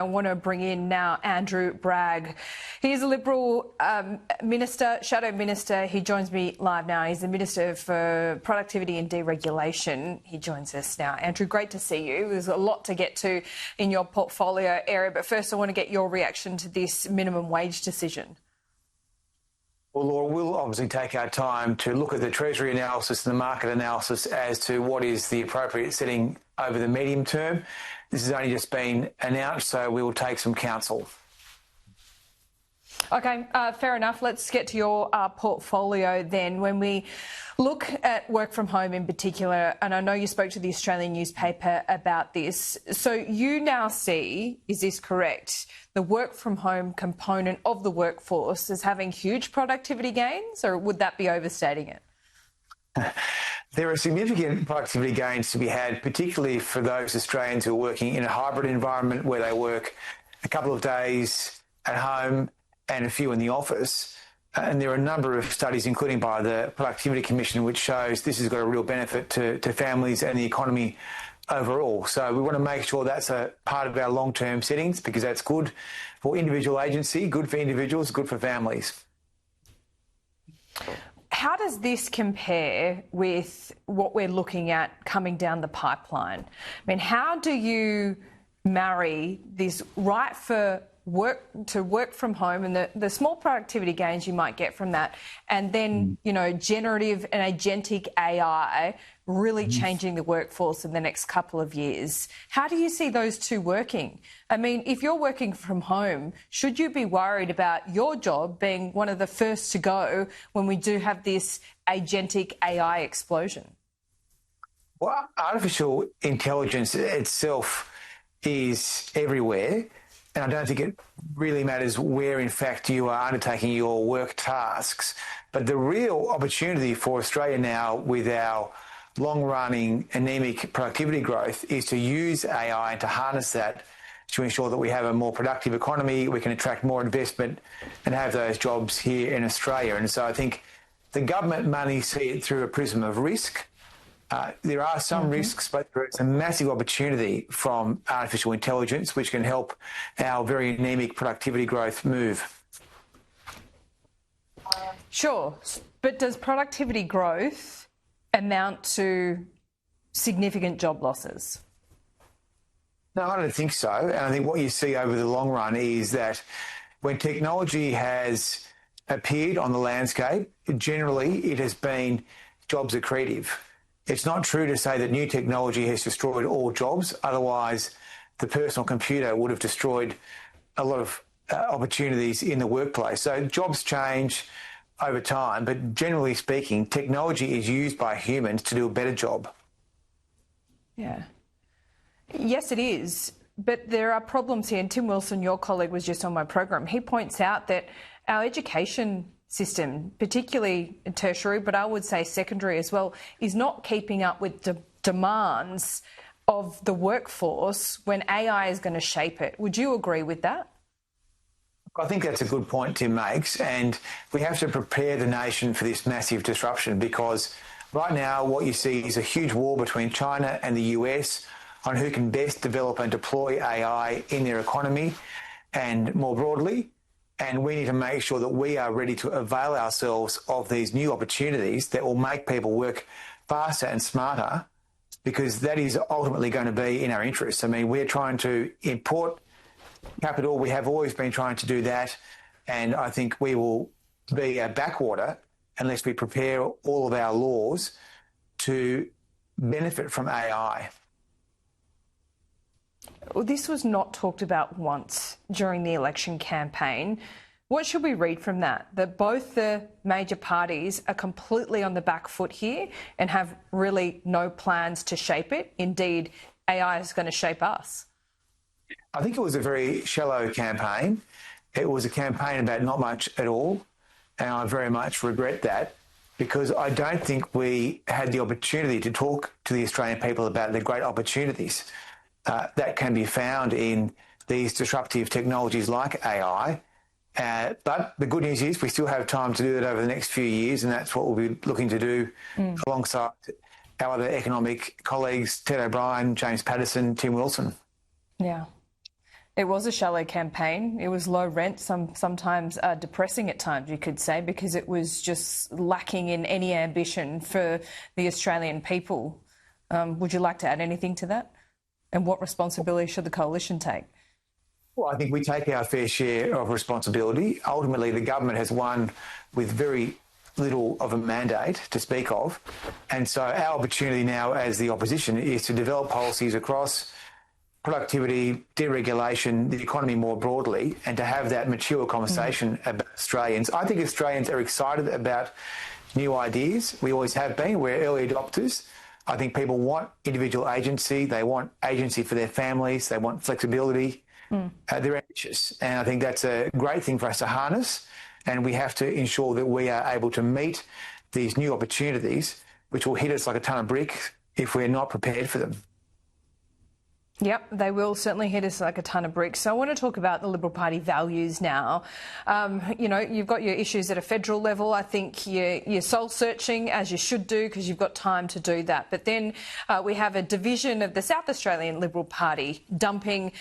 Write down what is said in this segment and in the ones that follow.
I want to bring in now Andrew Bragg. He's a Liberal minister, shadow minister. He joins me live now. He's the Minister for Productivity and Deregulation. He joins us now. Andrew, great to see you. There's a lot to get to in your portfolio area, but first I want to get your reaction to this minimum wage decision. Well, Laura, we'll obviously take our time to look at the Treasury analysis and the market analysis as to what is the appropriate setting over the medium term. This has only just been announced, so we will take some counsel. Okay, fair enough. Let's get to your portfolio then. When we look at work from home in particular, and I know you spoke to the Australian newspaper about this, so you now see, is this correct, the work from home component of the workforce as having huge productivity gains, or would that be overstating it? There are significant productivity gains to be had, particularly for those Australians who are working in a hybrid environment where they work a couple of days at home and a few in the office. And there are a number of studies, including by the Productivity Commission, which shows this has got a real benefit to families and the economy overall. So we want to make sure that's a part of our long-term settings because that's good for individual agency, good for individuals, good for families. How does this compare with what we're looking at coming down the pipeline? I mean, how do you marry this right for work from home and the small productivity gains you might get from that, and then, you know, generative and agentic AI really changing the workforce in the next couple of years? How do you see those two working? I mean, if you're working from home, should you be worried about your job being one of the first to go when we do have this agentic AI explosion? Well, artificial intelligence itself is everywhere. And I don't think it really matters where, in fact, you are undertaking your work tasks. But the real opportunity for Australia now with our long-running anemic productivity growth is to use AI and to harness that to ensure that we have a more productive economy, we can attract more investment and have those jobs here in Australia. And so I think the government money see it through a prism of risk. There are some risks, but there is a massive opportunity from artificial intelligence, which can help our very anemic productivity growth move. Sure, but does productivity growth amount to significant job losses? No, I don't think so. And I think what you see over the long run is that when technology has appeared on the landscape, generally it has been jobs accretive. It's not true to say that new technology has destroyed all jobs. Otherwise, the personal computer would have destroyed a lot of opportunities in the workplace. So jobs change over time, but generally speaking, technology is used by humans to do a better job. Yeah. Yes, it is. But there are problems here. And Tim Wilson, your colleague, was just on my program. He points out that our education system, particularly tertiary, but I would say secondary as well, is not keeping up with the demands of the workforce when AI is going to shape it. Would you agree with that? I think that's a good point Tim makes, and we have to prepare the nation for this massive disruption because right now what you see is a huge war between China and the US on who can best develop and deploy AI in their economy and more broadly. And we need to make sure that we are ready to avail ourselves of these new opportunities that will make people work faster and smarter, because that is ultimately going to be in our interests. I mean, we're trying to import capital. We have always been trying to do that. And I think we will be a backwater unless we prepare all of our laws to benefit from AI. Well, this was not talked about once during the election campaign. What should we read from that? That both the major parties are completely on the back foot here and have really no plans to shape it. Indeed, AI is going to shape us. I think it was a very shallow campaign. It was a campaign about not much at all. And I very much regret that because I don't think we had the opportunity to talk to the Australian people about the great opportunities that can be found in these disruptive technologies like AI. But the good news is we still have time to do that over the next few years, and that's what we'll be looking to do alongside our other economic colleagues, Ted O'Brien, James Patterson, Tim Wilson. Yeah. It was a shallow campaign. It was low rent, sometimes depressing at times, you could say, because it was just lacking in any ambition for the Australian people. Would you like to add anything to that? And what responsibility should the coalition take? Well, I think we take our fair share of responsibility. Ultimately, the government has won with very little of a mandate to speak of. And so our opportunity now as the opposition is to develop policies across productivity, deregulation, the economy more broadly, and to have that mature conversation about Australians. I think Australians are excited about new ideas. We always have been. We're early adopters. I think people want individual agency. They want agency for their families. They want flexibility. They're anxious. And I think that's a great thing for us to harness. And we have to ensure that we are able to meet these new opportunities, which will hit us like a ton of bricks if we're not prepared for them. Yep, they will certainly hit us like a ton of bricks. So I want to talk about the Liberal Party values now. You know, you've got your issues at a federal level. I think you're soul-searching, as you should do, because you've got time to do that. But then we have a division of the South Australian Liberal Party dumping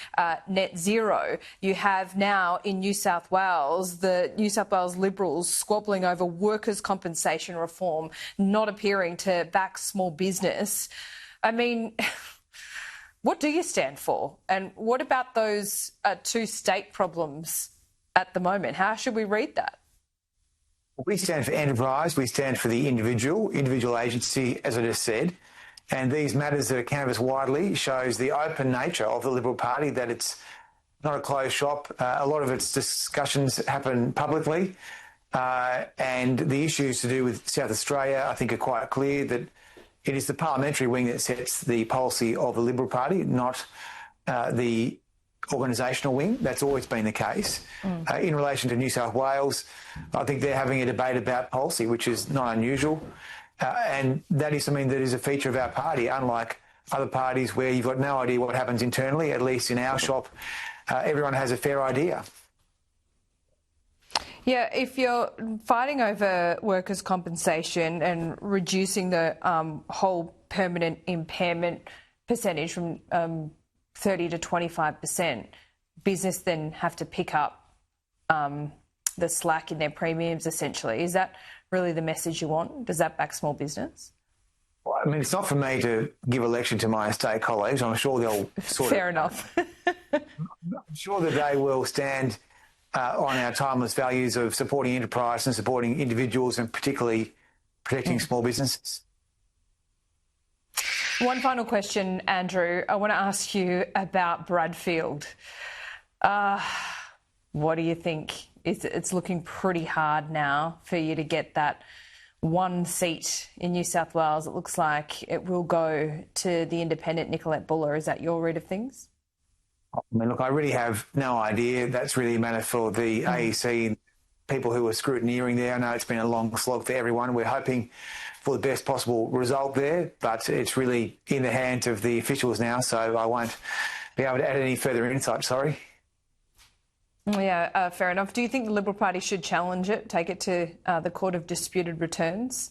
net zero. You have now in New South Wales, the New South Wales Liberals squabbling over workers' compensation reform, not appearing to back small business. I mean... What do you stand for? And what about those two state problems at the moment? How should we read that? We stand for enterprise. We stand for the individual agency, as I just said. And these matters that are canvassed widely shows the open nature of the Liberal Party, that it's not a closed shop. A lot of its discussions happen publicly. And the issues to do with South Australia, I think, are quite clear that it is the parliamentary wing that sets the policy of the Liberal Party, not the organisational wing. That's always been the case. In relation to New South Wales, I think they're having a debate about policy, which is not unusual. And that is something that is a feature of our party, unlike other parties where you've got no idea what happens internally. At least in our shop, everyone has a fair idea. Yeah, if you're fighting over workers' compensation and reducing the whole permanent impairment percentage from 30 to 25%, business then have to pick up the slack in their premiums, essentially. Is that really the message you want? Does that back small business? Well, I mean, it's not for me to give a lecture to my estate colleagues. I'm sure they'll Fair enough. I'm sure that they will stand on our timeless values of supporting enterprise and supporting individuals and particularly protecting small businesses. One final question, Andrew. I want to ask you about Bradfield. What do you think? It's looking pretty hard now for you to get that one seat in New South Wales. It looks like it will go to the independent Nicolette Buller. Is that your read of things? I mean, look, I really have no idea. That's really a matter for the AEC, people who are scrutineering there. I know it's been a long slog for everyone. We're hoping for the best possible result there, but it's really in the hands of the officials now, so I won't be able to add any further insight, sorry. Yeah, fair enough. Do you think the Liberal Party should challenge it, take it to the Court of Disputed Returns?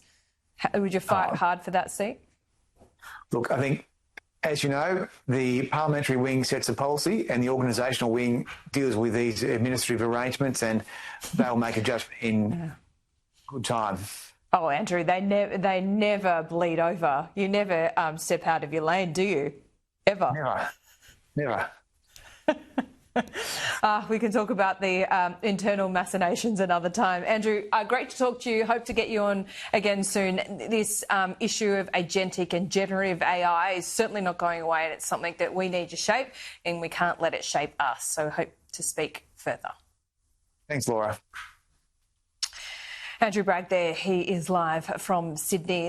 Would you fight hard for that seat? Look, I think, as you know, the parliamentary wing sets a policy and the organisational wing deals with these administrative arrangements, and they'll make a judgment in good time. Oh, Andrew, they never bleed over. You never step out of your lane, do you? Ever? Never. We can talk about the internal machinations another time. Andrew, great to talk to you. Hope to get you on again soon. This issue of agentic and generative AI is certainly not going away, and it's something that we need to shape, and we can't let it shape us. So hope to speak further. Thanks, Laura. Andrew Bragg there. He is live from Sydney.